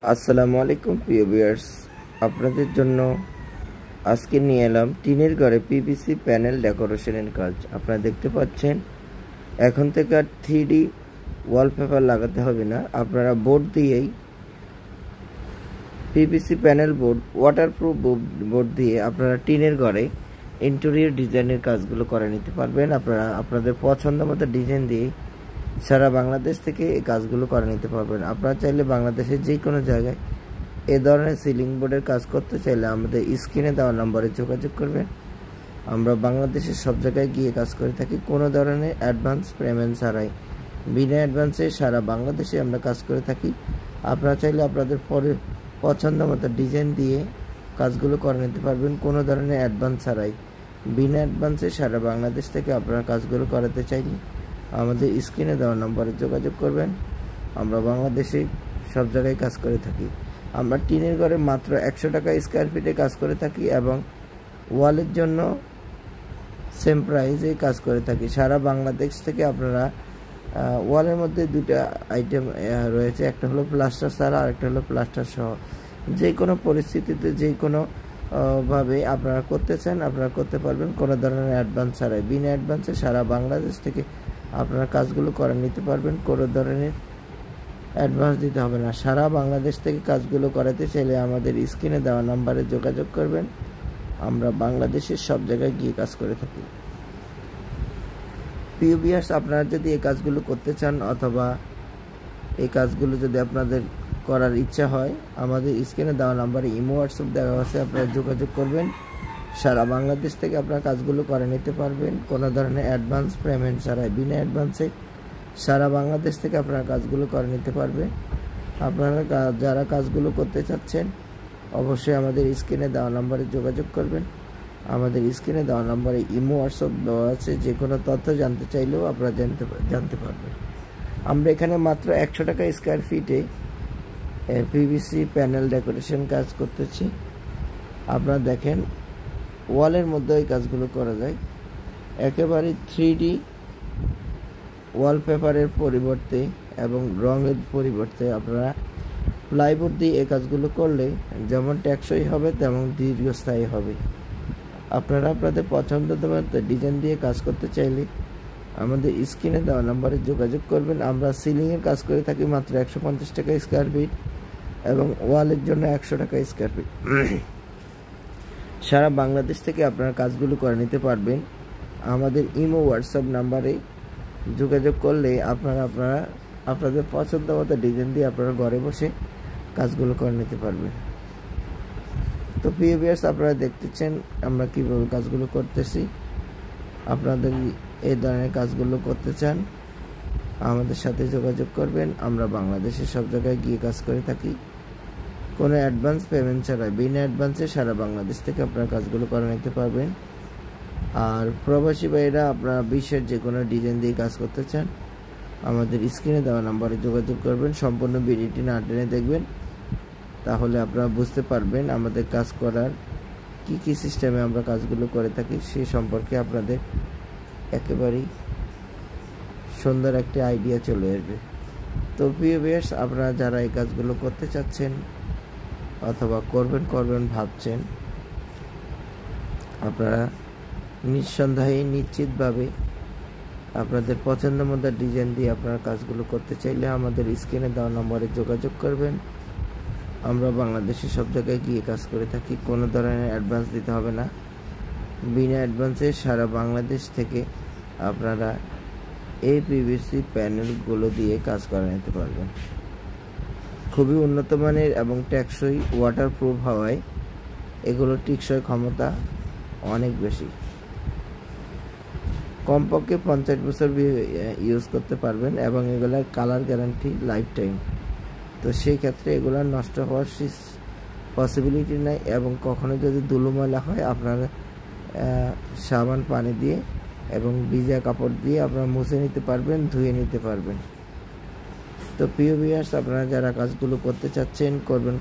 আসসালামু আলাইকুম প্রিয় ভিউয়ার্স, আপনাদের জন্য আজকে নিয়ে এলাম টিনের ঘরে পিভিসি প্যানেল ডেকোরেশনের কাজ। আপনারা দেখতে পাচ্ছেন এখন থেকে আর 3D ওয়ালপেপার লাগাতে হবে না। আপনারা বোর্ড দিয়েই PVC panel board, waterproof board দিয়ে আপনারা টিনের ঘরে ইন্টেরিয়র ডিজাইনের কাজগুলো করে নিতে পারবেন। আপনারা আপনাদের পছন্দ মতো ডিজাইন দিয়ে সারা বাংলাদেশ থেকে এই কাজগুলো করে নিতে পারবেন। আপনারা চাইলে বাংলাদেশের যে কোনো জায়গায় এ ধরনের সিলিং বোর্ডের কাজ করতে চাইলে আমাদের স্ক্রিনে দেওয়া নম্বরে যোগাযোগ করবেন। আমরা বাংলাদেশের সব জায়গায় গিয়ে কাজ করে থাকি, কোনো ধরনের অ্যাডভান্স পেমেন্ট ছাড়াই। বিনা অ্যাডভান্সে সারা বাংলাদেশে আমরা কাজ করে থাকি। আপনারা চাইলে আপনাদের পছন্দ মতো ডিজাইন দিয়ে কাজগুলো করে নিতে পারবেন কোনো ধরনের অ্যাডভান্স ছাড়াই। বিনা অ্যাডভান্সে সারা বাংলাদেশ থেকে আপনারা কাজগুলো করাতে চাইলে আমাদের স্ক্রিনে দেওয়া নম্বরে যোগাযোগ করবেন। আমরা বাংলাদেশে সব জায়গায় কাজ করে থাকি। আমরা টিনের ঘরে মাত্র 100 টাকা স্কোয়ার ফিটে কাজ করে থাকি এবং ওয়ালের জন্য সেম প্রাইসে কাজ করে থাকি। সারা বাংলাদেশ থেকে আপনারা ওয়ালের মধ্যে দুটা আইটেম রয়েছে, একটা হলো প্লাস্টার ছাড়া আর একটা হলো প্লাস্টার সহ। যে কোনো পরিস্থিতিতে যে কোনো ভাবে আপনারা করতে চান আপনারা করতে পারবেন কোনো ধরনের অ্যাডভান্স ছাড়াই। বিনা অ্যাডভান্সে সারা বাংলাদেশ থেকে আপনারা কাজগুলো করে নিতে পারবেন, কোনো ধরনের অ্যাডভান্স দিতে হবে না। সারা বাংলাদেশ থেকে কাজগুলো করাতে চাইলে আমাদের স্ক্রিনে দেওয়া নাম্বারে যোগাযোগ করবেন। আমরা বাংলাদেশের সব জায়গায় গিয়ে কাজ করে থাকি। প্রিয় ভিউয়ার্স, আপনারা যদি এই কাজগুলো করতে চান অথবা এই কাজগুলো যদি আপনাদের করার ইচ্ছা হয়, আমাদের স্ক্রিনে দেওয়া নাম্বারে ইমো হোয়াটসঅ্যাপ দেওয়া আছে, আপনারা যোগাযোগ করবেন। সারা বাংলাদেশ থেকে আপনারা কাজগুলো করে নিতে পারবেন কোনো ধরনের অ্যাডভান্স পেমেন্ট ছাড়াই। বিনা অ্যাডভান্সে সারা বাংলাদেশ থেকে আপনারা কাজগুলো করে নিতে পারবেন। আপনারা যারা কাজগুলো করতে চাচ্ছেন অবশ্যই আমাদের স্ক্রিনে দেওয়া নম্বরে যোগাযোগ করবেন। আমাদের স্ক্রিনে দেওয়া নম্বরে ইমো হোয়াটসঅ্যাপ দেওয়া আছে, যে কোনো তথ্য জানতে চাইলেও আপনারা জানতে পারবেন। আমরা এখানে মাত্র 100 টাকা স্কোয়ার ফিটে পিভিসি প্যানেল ডেকোরেশন কাজ করতেছি। আপনারা দেখেন ওয়ালের মধ্যে এই কাজগুলো করা যায়। একেবারে 3D ওয়ালপেপারের পরিবর্তে এবং রঙের পরিবর্তে আপনারা প্লাইবোর্ড দিয়ে এই কাজগুলো করলে যেমন টেকসই হবে তেমন দীর্ঘস্থায়ী হবে। আপনারা আপনাদের পছন্দ মতো ডিজাইন দিয়ে কাজ করতে চাইলে আমাদের স্ক্রিনে দেওয়া নম্বরে যোগাযোগ করবেন। আমরা সিলিংয়ের কাজ করে থাকি মাত্র 150 টাকা স্কোয়ার ফিট এবং ওয়ালের জন্য 100 টাকা স্কোয়ার ফিট। সারা বাংলাদেশ থেকে আপনারা কাজগুলো করে নিতে পারবেন। আমাদের ইমো হোয়াটসঅ্যাপ নাম্বারে যোগাযোগ করলে আপনারা আপনাদের পছন্দ মতো ডিজাইন দিয়ে আপনারা ঘরে বসে কাজগুলো করে নিতে পারবেন। তো প্রিয় ভিউয়ার্স, আপনারা দেখতেছেন আমরা কীভাবে কাজগুলো করতেছি। আপনাদের এই ধরনের কাজগুলো করতে চান আমাদের সাথে যোগাযোগ করবেন। আমরা বাংলাদেশের সব জায়গায় গিয়ে কাজ করে থাকি কোনো অ্যাডভান্স পেমেন্ট ছাড়াই। বিনা অ্যাডভান্সে সারা বাংলাদেশ থেকে আপনারা কাজগুলো করে নিতে পারবেন। আর প্রবাসী ভাইরা আপনারা বিশ্বের যে কোনো ডিজাইন দিয়ে কাজ করতে চান আমাদের স্ক্রিনে দেওয়া নাম্বারে যোগাযোগ করবেন। সম্পূর্ণ ভিডিওটি না টেনে দেখবেন, তাহলে আপনারা বুঝতে পারবেন আমাদের কাজ করার কি সিস্টেমে আমরা কাজগুলো করে থাকি, সে সম্পর্কে আপনাদের একেবারেই সুন্দর একটি আইডিয়া চলে আসবে। তো প্রিয় ভিউয়ার্স, আপনারা যারা এই কাজগুলো করতে চাচ্ছেন অথবা করবেন ভাবছেন, আপনারা নিঃসন্দেহে নিশ্চিতভাবে আপনাদের পছন্দ মতো ডিজাইন দিয়ে আপনারা কাজগুলো করতে চাইলে আমাদের স্ক্রিনে দেওয়া নম্বরে যোগাযোগ করবেন। আমরা বাংলাদেশের সব জায়গায় গিয়ে কাজ করে থাকি, কোনো ধরনের অ্যাডভান্স দিতে হবে না। বিনা অ্যাডভান্সে সারা বাংলাদেশ থেকে আপনারা এই পিভিসি প্যানেলগুলো দিয়ে কাজ করে নিতে পারবেন। খুবই উন্নত মানের এবং টেকসই ওয়াটারপ্রুফ হওয়ায় এগুলোর টিকসই ক্ষমতা অনেক বেশি। কমপক্ষে 50 বছর ইউজ করতে পারবেন এবং এগুলার কালার গ্যারান্টি লাইফ টাইম। তো সেই ক্ষেত্রে এগুলার নষ্ট হওয়ার পসিবিলিটি নাই এবং কখনো যদি ধুলো ময়লা হয় আপনারা সাবান পানি দিয়ে এবং ভিজা কাপড় দিয়ে আপনারা মুছে নিতে পারবেন, ধুয়ে নিতে পারবেন। তো প্রিয় ভিউয়ার্স, আপনারা যারা কাজগুলো করতে চাচ্ছেন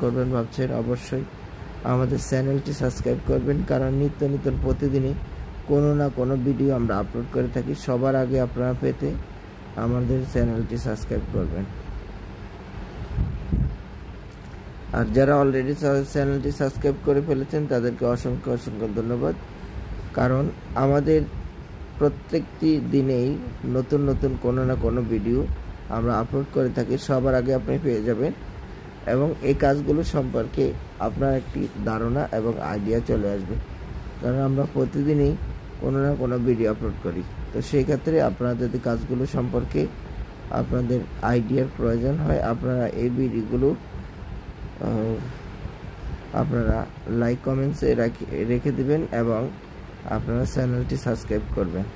করবেন ভাবছেন, অবশ্যই আমাদের চ্যানেলটি সাবস্ক্রাইব করবেন, কারণ নিত্য নতুন প্রতিদিনই কোনো না কোনো ভিডিও আমরা আপলোড করে থাকি। সবার আগে আপনারা পেতে আমাদের চ্যানেলটি সাবস্ক্রাইব করবেন। আর যারা অলরেডি চ্যানেলটি সাবস্ক্রাইব করে ফেলেছেন তাদেরকে অসংখ্য অসংখ্য ধন্যবাদ, কারণ আমাদের প্রত্যেকটি দিনেই নতুন নতুন কোনো না কোনো ভিডিও আমরা আপলোড করে থাকি, সবার আগে আপনি পেয়ে যাবেন এবং এই কাজগুলো সম্পর্কে আপনার একটি ধারণা এবং আইডিয়া চলে আসবে, কারণ আমরা প্রতিদিনই কোনো না কোনো ভিডিও আপলোড করি। তো সেই ক্ষেত্রে আপনারা যদি কাজগুলো সম্পর্কে আপনাদের আইডিয়ার প্রয়োজন হয়, আপনারা এই ভিডিওগুলো আপনারা লাইক কমেন্টসে রেখে দিবেন এবং আপনারা চ্যানেলটি সাবস্ক্রাইব করবেন।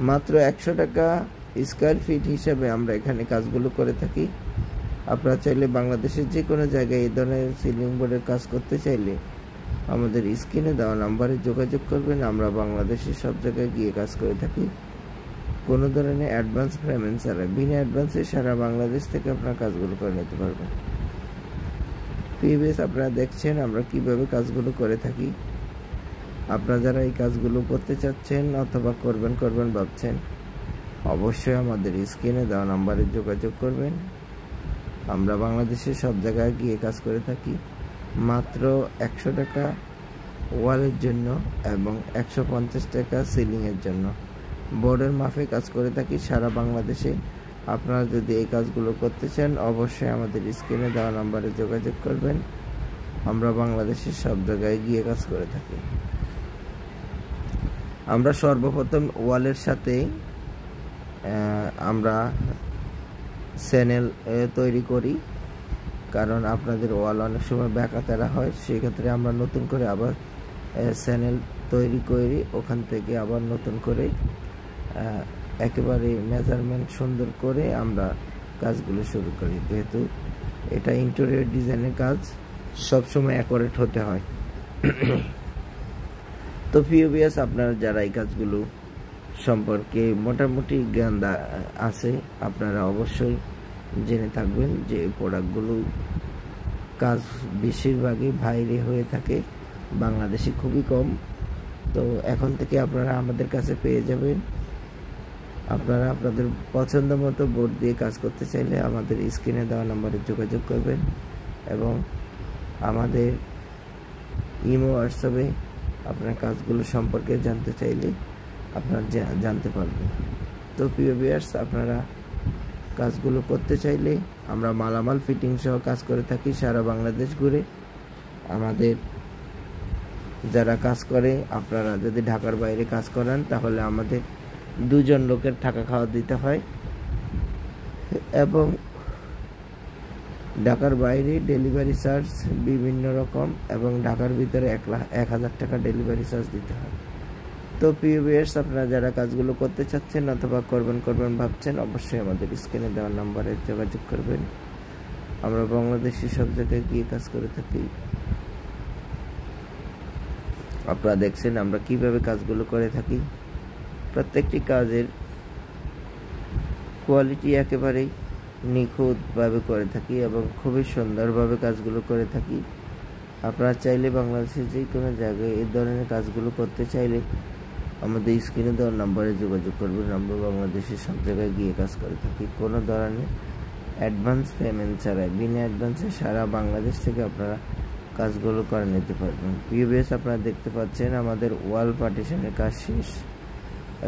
মাত্র 100 টাকা স্কয়ার ফিট হিসাবে আমরা এখানে কাজগুলো করে থাকি। আপনারা চাইলে বাংলাদেশের যে কোনো জায়গায় এই ধরনের সিলিং বোর্ডের কাজ করতে চাইলে আমাদের স্ক্রিনে দেওয়া নাম্বারে যোগাযোগ করবেন। আমরা বাংলাদেশের সব জায়গায় গিয়ে কাজ করে থাকি, কোনো ধরনের অ্যাডভান্স পেমেন্ট ছাড়া। বিনা অ্যাডভান্সে সারা বাংলাদেশ থেকে আপনারা কাজগুলো করে নিতে পারবেন। প্রিভিয়াস আপনারা দেখছেন আমরা কিভাবে কাজগুলো করে থাকি। আপনারা যারা এই কাজগুলো করতে চাচ্ছেন অথবা করবেন ভাবছেন, অবশ্যই আমাদের স্ক্রিনে দেওয়া নাম্বারে যোগাযোগ করবেন। আমরা বাংলাদেশের সব জায়গায় গিয়ে কাজ করে থাকি। মাত্র 100 টাকা ওয়ালের জন্য এবং 150 টাকা সিলিংয়ের জন্য বোর্ডের মাপে কাজ করে থাকি সারা বাংলাদেশে। আপনারা যদি এই কাজগুলো করতে চান অবশ্যই আমাদের স্ক্রিনে দেওয়া নাম্বারে যোগাযোগ করবেন। আমরা বাংলাদেশের সব জায়গায় গিয়ে কাজ করে থাকি। আমরা সর্বপ্রথম ওয়ালের সাথে আমরা চ্যানেল তৈরি করি, কারণ আপনাদের ওয়াল অনেক সময় ব্যাকাতেরা হয়, সেই ক্ষেত্রে আমরা নতুন করে আবার চ্যানেল তৈরি করি, ওখান থেকে আবার নতুন করে একেবারে মেজারমেন্ট সুন্দর করে আমরা কাজগুলো শুরু করি। যেহেতু এটা ইন্টেরিয়র ডিজাইনের কাজ, সবসময় অ্যাকুরেট হতে হয়। তো ভিউয়ার্স, আপনারা যারা এই কাজগুলো সম্পর্কে মোটামুটি জ্ঞান আছে, আপনারা অবশ্যই জেনে থাকবেন যে প্রোডাক্টগুলো কাজ বেশিরভাগই বাইরে হয়ে থাকে, বাংলাদেশে খুবই কম। তো এখন থেকে আপনারা আমাদের কাছে পেয়ে যাবেন। আপনারা আপনাদের পছন্দ মতো বোর্ড দিয়ে কাজ করতে চাইলে আমাদের স্ক্রিনে দেওয়া নম্বরে যোগাযোগ করবেন এবং আমাদের ইমো হোয়াটসঅ্যাপে আপনার কাজগুলো সম্পর্কে জানতে চাইলে আপনারা জানতে পারবেন। তো প্রিয় ভিউয়ার্স, আপনারা কাজগুলো করতে চাইলে আমরা মালামাল ফিটিং সহ কাজ করে থাকি সারা বাংলাদেশ ঘুরে। আমাদের যারা কাজ করে, আপনারা যদি ঢাকার বাইরে কাজ করেন তাহলে আমাদের 2 জন লোকের থাকা খাওয়া দিতে হয় এবং ঢাকার বাইরে ডেলিভারি চার্জ বিভিন্ন রকম এবং ঢাকার ভিতরে 1,000 টাকা ডেলিভারি চার্জ দিতে হয়। তো প্রিয় ভিউয়ার্স, আপনারা যারা কাজগুলো করতে চাচ্ছেন অথবা করবেন ভাবছেন অবশ্যই আমাদের স্ক্রিনে দেওয়া নাম্বারে যোগাযোগ করবেন। আমরা বাংলাদেশের সব জায়গায় গিয়ে কাজ করে থাকি। আপনারা দেখছেন আমরা কিভাবে কাজগুলো করে থাকি। প্রত্যেকটি কাজের কোয়ালিটি একেবারেই নিখুঁতভাবে করে থাকি এবং খুবই সুন্দরভাবে কাজগুলো করে থাকি। আপনারা চাইলে বাংলাদেশের যে কোনো জায়গায় এই ধরনের কাজগুলো করতে চাইলে আমাদের স্ক্রিনে দেওয়ার নাম্বারে যোগাযোগ করবেন। আমরা বাংলাদেশের সব জায়গায় গিয়ে কাজ করে থাকি, কোনো ধরনের অ্যাডভান্স পেমেন্ট ছাড়াই। বিনা অ্যাডভান্সে সারা বাংলাদেশ থেকে আপনারা কাজগুলো করে নিতে পারবেন। ভিউয়ার্স, আপনারা দেখতে পাচ্ছেন আমাদের ওয়াল পার্টিশনের কাজ শেষ।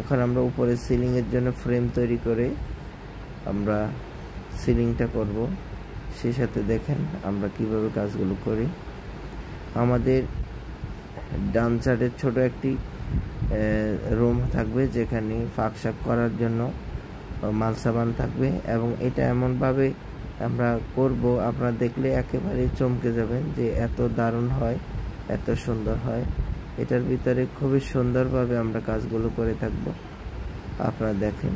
এখন আমরা উপরে সিলিংয়ের জন্য ফ্রেম তৈরি করে আমরা সিলিংটা করব। সেই সাথে দেখেন আমরা কিভাবে কাজগুলো করি। আমাদের ডান সাইডে ছোট একটি রুম থাকবে যেখানে ফাঁকশাক করার জন্য মালসাবান থাকবে এবং এটা এমনভাবে আমরা করব আপনারা দেখলে একেবারে চমকে যাবেন যে এত দারুণ হয়, এত সুন্দর হয়। এটার ভিতরে খুবই সুন্দরভাবে আমরা কাজগুলো করে থাকব। আপনারা দেখেন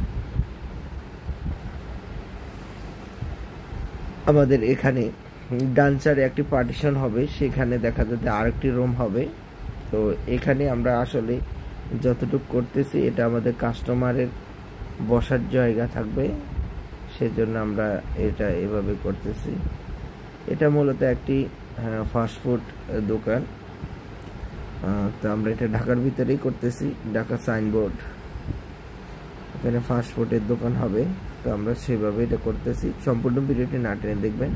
আমাদের এখানে ডান সাইডে একটি পার্টিশন হবে, সেখানে দেখা যাচ্ছে আরেকটি রুম হবে। তো এখানে আমরা আসলে যতটুকু করতেছি এটা আমাদের কাস্টমারের বসার জায়গা থাকবে, সেজন্য আমরা এটা এভাবে করতেছি। এটা মূলত একটি ফাস্টফুড দোকান। তো আমরা এটা ঢাকার ভিতরেই করতেছি, ঢাকা সাইনবোর্ড, এখানে ফাস্টফুডের দোকান হবে। তো আমরা সেভাবে এটা করতেছি। সম্পূর্ণ ভিডিওটি না টেনে দেখবেন।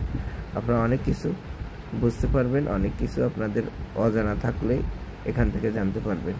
আপনারা অনেক কিছু বুঝতে পারবেন, অনেক কিছু আপনাদের অজানা থাকলে এখান থেকে জানতে পারবেন।